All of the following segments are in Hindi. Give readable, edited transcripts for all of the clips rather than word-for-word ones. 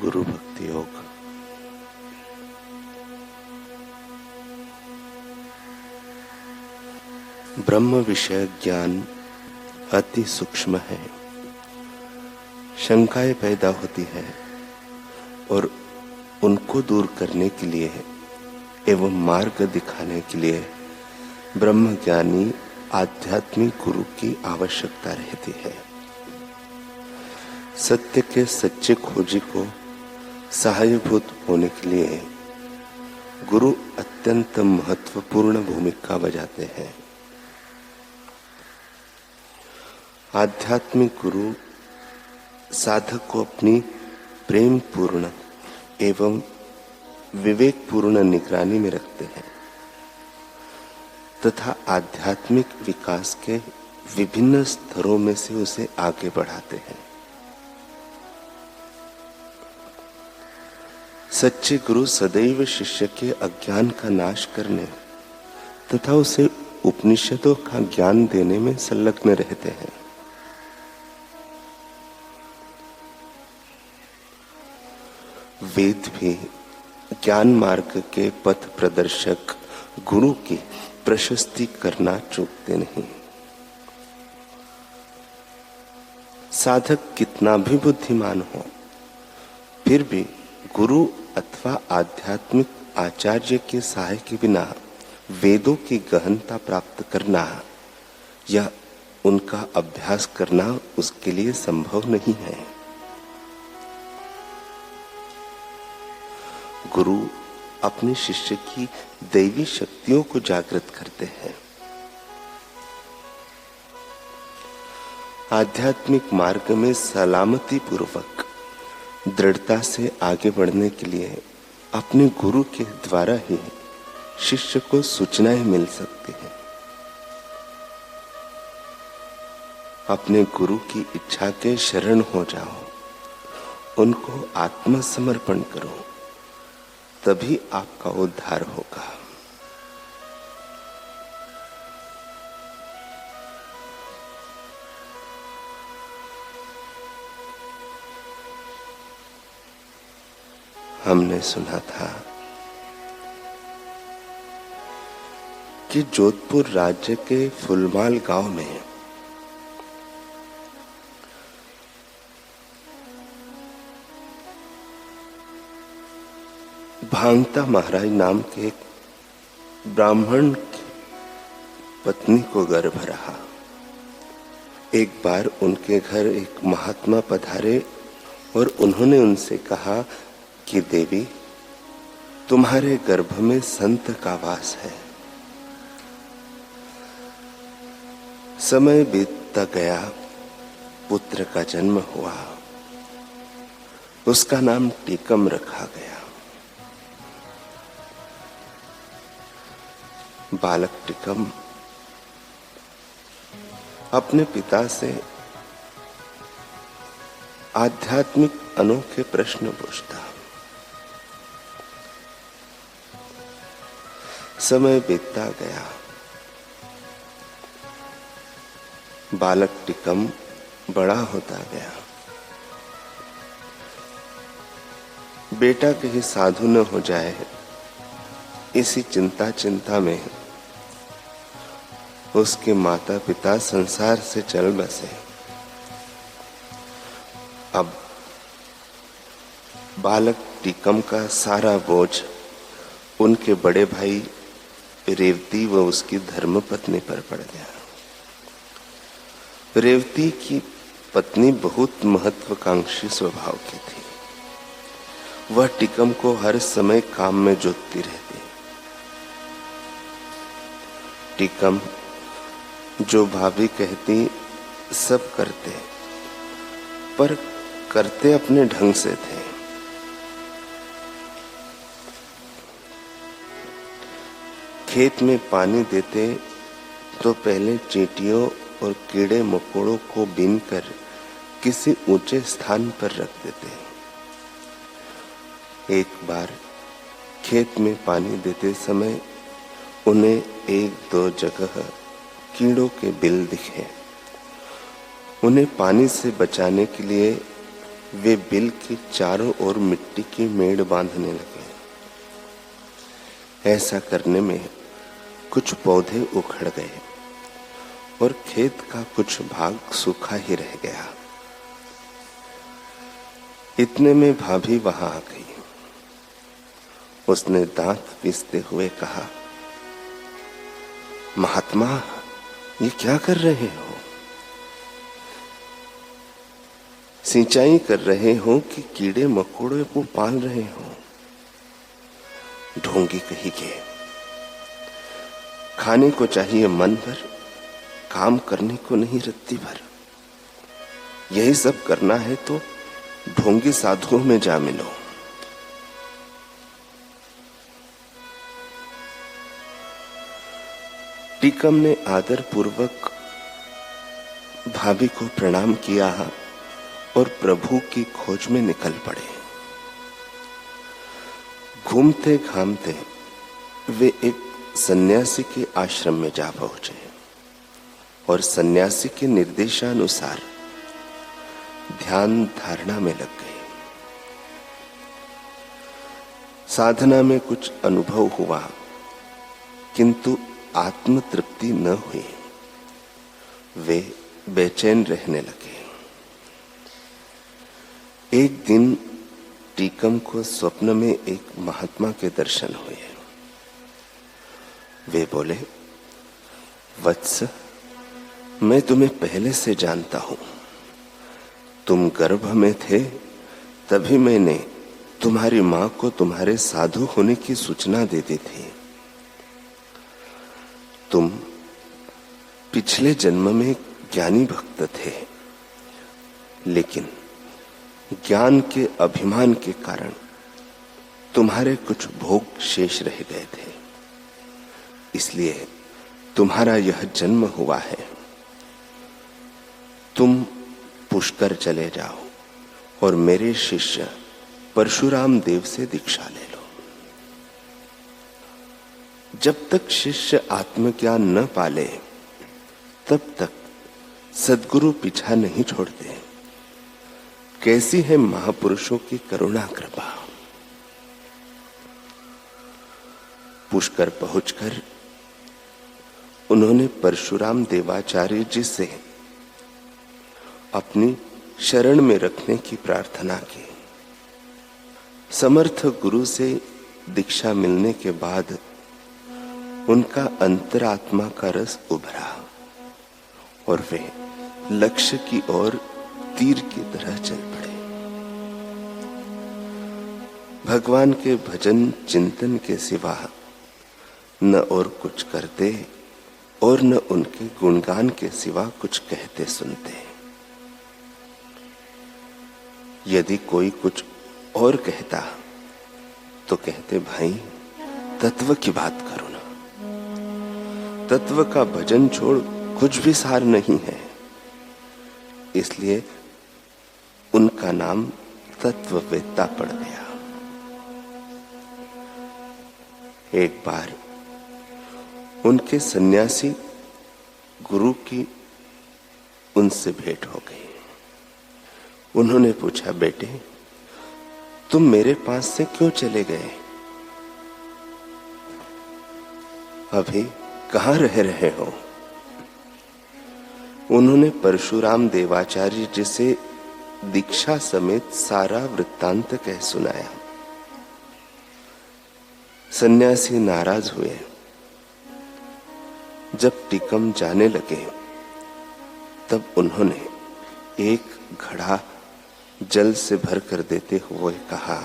गुरु भक्ति योग। ब्रह्म विषय ज्ञान अति सूक्ष्म है। शंकाएं पैदा होती है और उनको दूर करने के लिए एवं मार्ग दिखाने के लिए ब्रह्मज्ञानी आध्यात्मिक गुरु की आवश्यकता रहती है। सत्य के सच्चे खोजी को सहायभूत होने के लिए गुरु अत्यंत महत्वपूर्ण भूमिका बजाते हैं। आध्यात्मिक गुरु साधक को अपनी प्रेम पूर्ण एवं विवेकपूर्ण निगरानी में रखते हैं तथा आध्यात्मिक विकास के विभिन्न स्तरों में से उसे आगे बढ़ाते हैं। सच्चे गुरु सदैव शिष्य के अज्ञान का नाश करने तथा उसे उपनिषदों का ज्ञान देने में संलग्न रहते हैं। वेद भी ज्ञान मार्ग के पथ प्रदर्शक गुरु की प्रशस्ति करना चूकते नहीं। साधक कितना भी बुद्धिमान हो, फिर भी गुरु अथवा आध्यात्मिक आचार्य के सहाय के बिना वेदों की गहनता प्राप्त करना या उनका अभ्यास करना उसके लिए संभव नहीं है। गुरु अपने शिष्य की दैवी शक्तियों को जागृत करते हैं। आध्यात्मिक मार्ग में सलामती पूर्वक दृढ़ता से आगे बढ़ने के लिए अपने गुरु के द्वारा ही शिष्य को सूचनाएं मिल सकती हैं। अपने गुरु की इच्छा के शरण हो जाओ, उनको आत्मसमर्पण करो, तभी आपका उद्धार होगा। हमने सुना था कि जोधपुर राज्य के फुलमाल गांव में भांगता महाराज नाम के एक ब्राह्मण की पत्नी को गर्भ रहा। एक बार उनके घर एक महात्मा पधारे और उन्होंने उनसे कहा कि देवी, तुम्हारे गर्भ में संत का वास है। समय बीतता गया, पुत्र का जन्म हुआ। उसका नाम टीकम रखा गया। बालक टीकम अपने पिता से आध्यात्मिक अनोखे प्रश्न पूछता। समय बीतता गया। बालक टीकम बड़ा होता गया। बेटा कहीं साधु न हो जाए, इसी चिंता में उसके माता पिता संसार से चल बसे। अब बालक टीकम का सारा बोझ उनके बड़े भाई रेवती व उसकी धर्मपत्नी पर पड़ गया। रेवती की पत्नी बहुत महत्वाकांक्षी स्वभाव की थी। वह टीकम को हर समय काम में जोतती रहती। टीकम जो भाभी कहती सब करते, पर करते अपने ढंग से थे। खेत में पानी देते तो पहले चींटियों और कीड़े मकोड़ों को बीनकर किसी ऊंचे स्थान पर रख देते। एक बार खेत में पानी देते समय उन्हें एक दो जगह कीड़ों के बिल दिखे। उन्हें पानी से बचाने के लिए वे बिल के चारों ओर मिट्टी की मेड़ बांधने लगे। ऐसा करने में कुछ पौधे उखड़ गए और खेत का कुछ भाग सूखा ही रह गया। इतने में भाभी वहां आ गई। उसने दांत पीसते हुए कहा, महात्मा, ये क्या कर रहे हो? सिंचाई कर रहे हो कि कीड़े मकोड़े को पाल रहे हो? ढोंगी कही के। खाने को चाहिए मन भर, काम करने को नहीं रत्ती भर। यही सब करना है तो ढोंगी साधुओं में जा मिलो। टीकम ने आदर पूर्वक भाभी को प्रणाम किया और प्रभु की खोज में निकल पड़े। घूमते घामते वे एक सन्यासी के आश्रम में जा पहुंचे और सन्यासी के निर्देशानुसार ध्यान धारणा में लग गए। साधना में कुछ अनुभव हुआ, किंतु आत्म तृप्ति न हुई। वे बेचैन रहने लगे। एक दिन टीकम को स्वप्न में एक महात्मा के दर्शन हुए। वे बोले, वत्स, मैं तुम्हें पहले से जानता हूं। तुम गर्भ में थे तभी मैंने तुम्हारी मां को तुम्हारे साधु होने की सूचना दे दी थी। तुम पिछले जन्म में ज्ञानी भक्त थे, लेकिन ज्ञान के अभिमान के कारण तुम्हारे कुछ भोग शेष रह गए थे, इसलिए तुम्हारा यह जन्म हुआ है। तुम पुष्कर चले जाओ और मेरे शिष्य परशुराम देव से दीक्षा ले लो। जब तक शिष्य आत्मज्ञान न पाले तब तक सद्गुरु पीछा नहीं छोड़ते। कैसी है महापुरुषों की करुणा कृपा। पुष्कर पहुंचकर उन्होंने परशुराम देवाचार्य जी से अपनी शरण में रखने की प्रार्थना की। समर्थ गुरु से दीक्षा मिलने के बाद उनका अंतरात्मा का रस उभरा और वे लक्ष्य की ओर तीर की तरह चल पड़े। भगवान के भजन चिंतन के सिवा न और कुछ करते और न उनके गुणगान के सिवा कुछ कहते सुनते। यदि कोई कुछ और कहता तो कहते, भाई तत्व की बात करो ना। तत्व का भजन छोड़ कुछ भी सार नहीं है। इसलिए उनका नाम तत्ववेत्ता पड़ गया। एक बार उनके सन्यासी गुरु की उनसे भेंट हो गई। उन्होंने पूछा, बेटे तुम मेरे पास से क्यों चले गए? अभी कहाँ रह रहे हो? उन्होंने परशुराम देवाचार्य जी से दीक्षा समेत सारा वृत्तांत कह सुनाया। सन्यासी नाराज हुए। जब टीकम जाने लगे तब उन्होंने एक घड़ा जल से भर कर देते हुए कहा,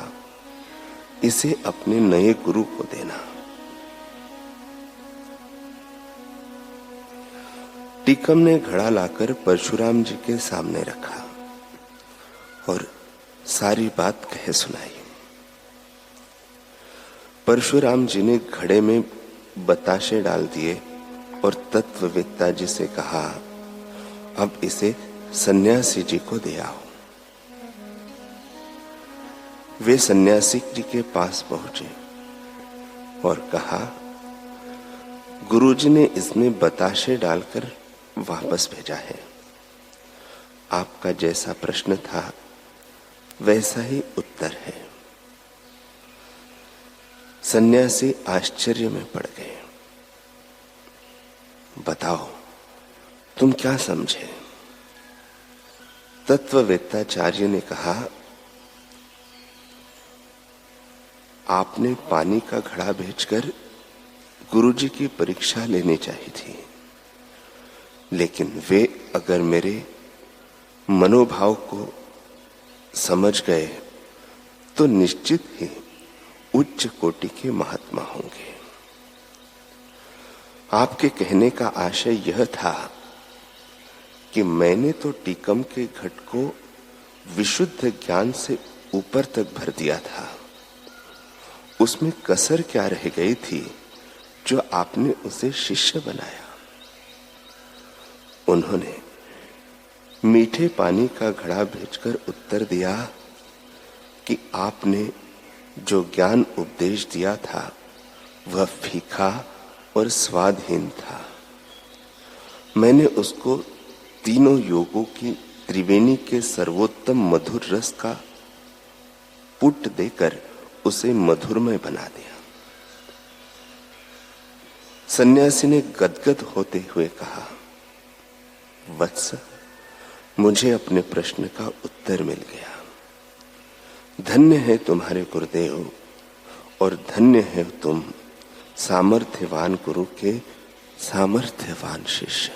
इसे अपने नए गुरु को देना। टीकम ने घड़ा लाकर परशुराम जी के सामने रखा और सारी बात कह सुनाई। परशुराम जी ने घड़े में बताशे डाल दिए और तत्ववेत्ता जी से कहा, अब इसे सन्यासी जी को दे आओ। वे सन्यासी जी के पास पहुंचे और कहा, गुरुजी ने इसमें बताशे डालकर वापस भेजा है। आपका जैसा प्रश्न था वैसा ही उत्तर है। सन्यासी आश्चर्य में पड़ गए। बताओ तुम क्या समझे? तत्ववेत्ताचार्य ने कहा, आपने पानी का घड़ा भेजकर गुरुजी की परीक्षा लेनी चाहिए थी, लेकिन वे अगर मेरे मनोभाव को समझ गए तो निश्चित ही उच्च कोटि के महात्मा होंगे। आपके कहने का आशय यह था कि मैंने तो टीकम के घट को विशुद्ध ज्ञान से ऊपर तक भर दिया था, उसमें कसर क्या रह गई थी जो आपने उसे शिष्य बनाया। उन्होंने मीठे पानी का घड़ा भेजकर उत्तर दिया कि आपने जो ज्ञान उपदेश दिया था वह फीका और स्वादहीन था। मैंने उसको तीनों योगों की त्रिवेणी के सर्वोत्तम मधुर रस का पुट देकर उसे मधुरमय बना दिया। सन्यासी ने गदगद होते हुए कहा, वत्स, मुझे अपने प्रश्न का उत्तर मिल गया। धन्य है तुम्हारे गुरुदेव और धन्य है तुम सामर्थ्यवान गुरु के सामर्थ्यवान शिष्य।